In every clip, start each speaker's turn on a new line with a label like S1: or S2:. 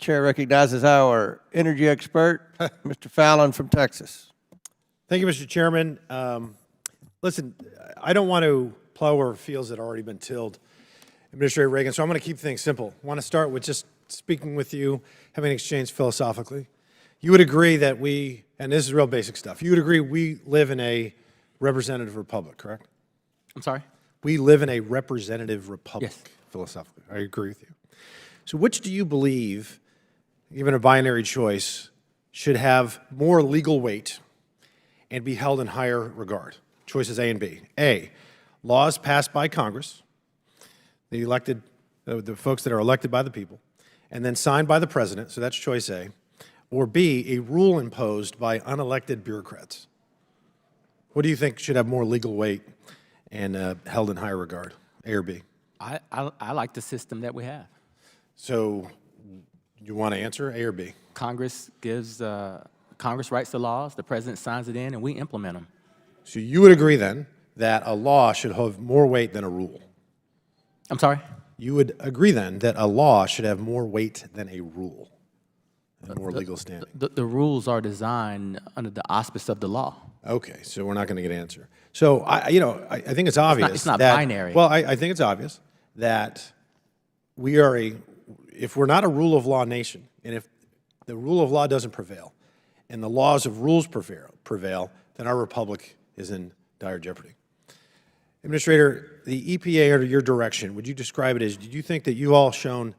S1: Chair recognizes our energy expert, Mr. Fallon from Texas.
S2: Thank you, Mr. Chairman. Listen, I don't want to plow over fields that have already been tilled, Administrator Regan, so I'm going to keep things simple. I want to start with just speaking with you, having an exchange philosophically. You would agree that we, and this is real basic stuff, you would agree we live in a representative republic, correct?
S3: I'm sorry?
S2: We live in a representative republic,
S3: Yes.
S2: Philosophically. I agree with you. So which do you believe, given a binary choice, should have more legal weight and be held in higher regard? Choices A and B. A, laws passed by Congress, the elected, the folks that are elected by the people, and then signed by the president, so that's choice A. Or B, a rule imposed by unelected bureaucrats. What do you think should have more legal weight and held in higher regard, A or B?
S3: I like the system that we have.
S2: So you want to answer A or B?
S3: Congress writes the laws, the president signs it in, and we implement them.
S2: So you would agree then that a law should have more weight than a rule?
S3: I'm sorry?
S2: You would agree then that a law should have more weight than a rule and more legal standing?
S3: The rules are designed under the auspice of the law.
S2: Okay, so we're not going to get an answer. So I think it's obvious.
S3: It's not
S2: that,
S3: binary.
S2: Well, I think it's obvious that we are if we're not a rule of law nation, and if the rule of law doesn't prevail, and the laws of rules prevail, then our republic is in dire jeopardy. Administrator, the EPA under your direction, would you describe it as, did you think that you all shown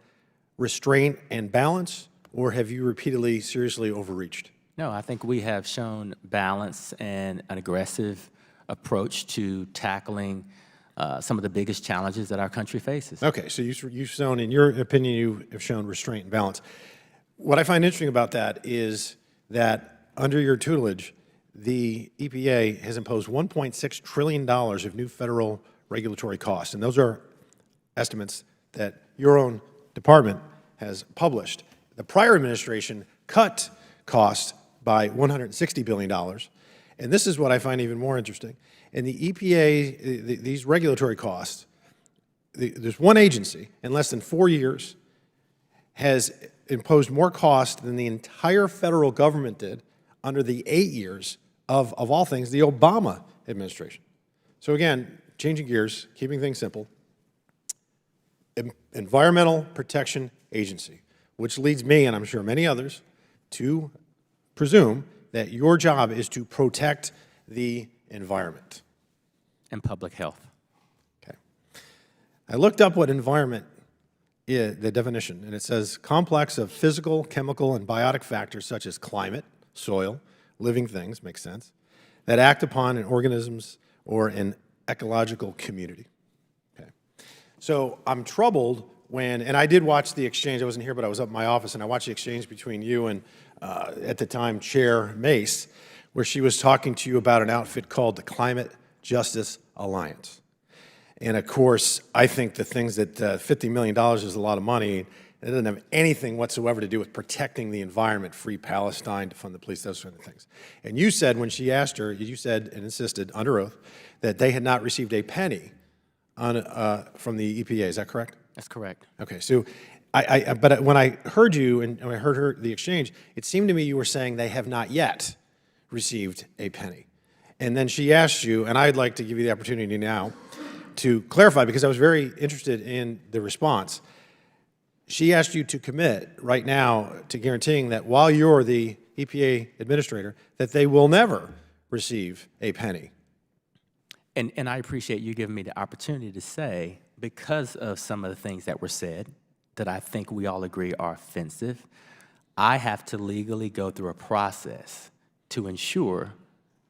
S2: restraint and balance, or have you repeatedly seriously overreached?
S3: No, I think we have shown balance and an aggressive approach to tackling some of the biggest challenges that our country faces.
S2: Okay, so you've shown, in your opinion, you have shown restraint and balance. What I find interesting about that is that under your tutelage, the EPA has imposed $1.6 trillion of new federal regulatory costs, and those are estimates that your own department has published. The prior administration cut costs by $160 billion, and this is what I find even more interesting. In the EPA, these regulatory costs, there's one agency in less than 4 years has imposed more cost than the entire federal government did under the 8 years of all things, the Obama administration. So again, changing gears, keeping things simple, Environmental Protection Agency, which leads me, and I'm sure many others, to presume that your job is to protect the environment.
S3: And public health.
S2: Okay. I looked up what environment is, the definition, and it says complex of physical, chemical, and biotic factors such as climate, soil, living things, makes sense, that act upon in organisms or an ecological community. Okay. So I'm troubled when, and I did watch the exchange, I wasn't here, but I was up in my office, and I watched the exchange between you and, at the time, Chair Mace, where she was talking to you about an outfit called the Climate Justice Alliance. And of course, I think the things that $50 million is a lot of money. It doesn't have anything whatsoever to do with protecting the environment, free Palestine, to fund the police, those sort of things. And you said, when she asked her, you said and insisted under oath that they had not received a penny from the EPA. Is that correct?
S3: That's correct.
S2: Okay, so but when I heard you and when I heard the exchange, it seemed to me you were saying they have not yet received a penny. And then she asked you, and I'd like to give you the opportunity now to clarify, because I was very interested in the response. She asked you to commit right now to guaranteeing that while you're the EPA administrator, that they will never receive a penny.
S3: And I appreciate you giving me the opportunity to say, because of some of the things that were said, that I think we all agree are offensive, I have to legally go through a process to ensure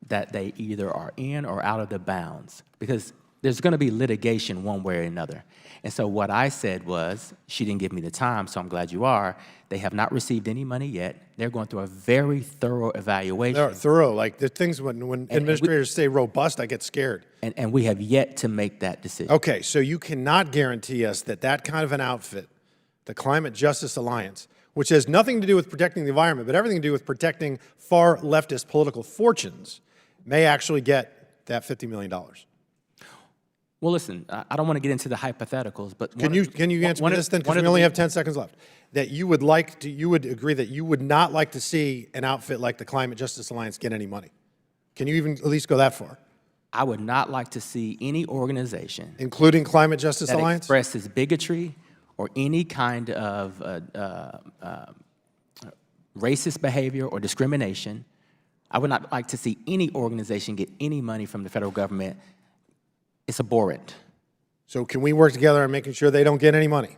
S3: that they either are in or out of the bounds, because there's going to be litigation one way or another. And so what I said was, she didn't give me the time, so I'm glad you are. They have not received any money yet. They're going through a very thorough evaluation.
S2: They're thorough. Like the things when administrators say robust, I get scared.
S3: And we have yet to make that decision.
S2: Okay, so you cannot guarantee us that that kind of an outfit, the Climate Justice Alliance, which has nothing to do with protecting the environment, but everything to do with protecting far leftist political fortunes, may actually get that $50 million.
S3: Well, listen, I don't want to get into the hypotheticals, but
S2: Can you answer me this then? Because we only have 10 seconds left. That you would you would agree that you would not like to see an outfit like the Climate Justice Alliance get any money. Can you even at least go that far?
S3: I would not like to see any organization,
S2: Including Climate Justice
S3: that
S2: Alliance?
S3: expresses bigotry or any kind of racist behavior or discrimination. I would not like to see any organization get any money from the federal government. It's abhorrent.
S2: So can we work together on making sure they don't get any money?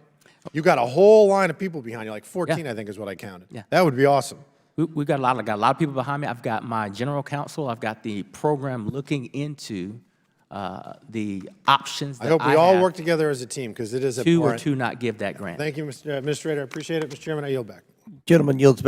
S2: You got a whole line of people behind you, like 14, I think is what I counted.
S3: Yeah.
S2: That would be awesome.
S3: We got a lot of people behind me. I've got my general counsel. I've got the program looking into the options that
S2: I hope we all
S3: have
S2: work together as a team because it is
S3: to or
S2: abhorrent.
S3: to not give that grant.
S2: Thank you, Mr. Administrator. I appreciate it. Mr. Chairman, I yield back.
S1: Gentleman yields back.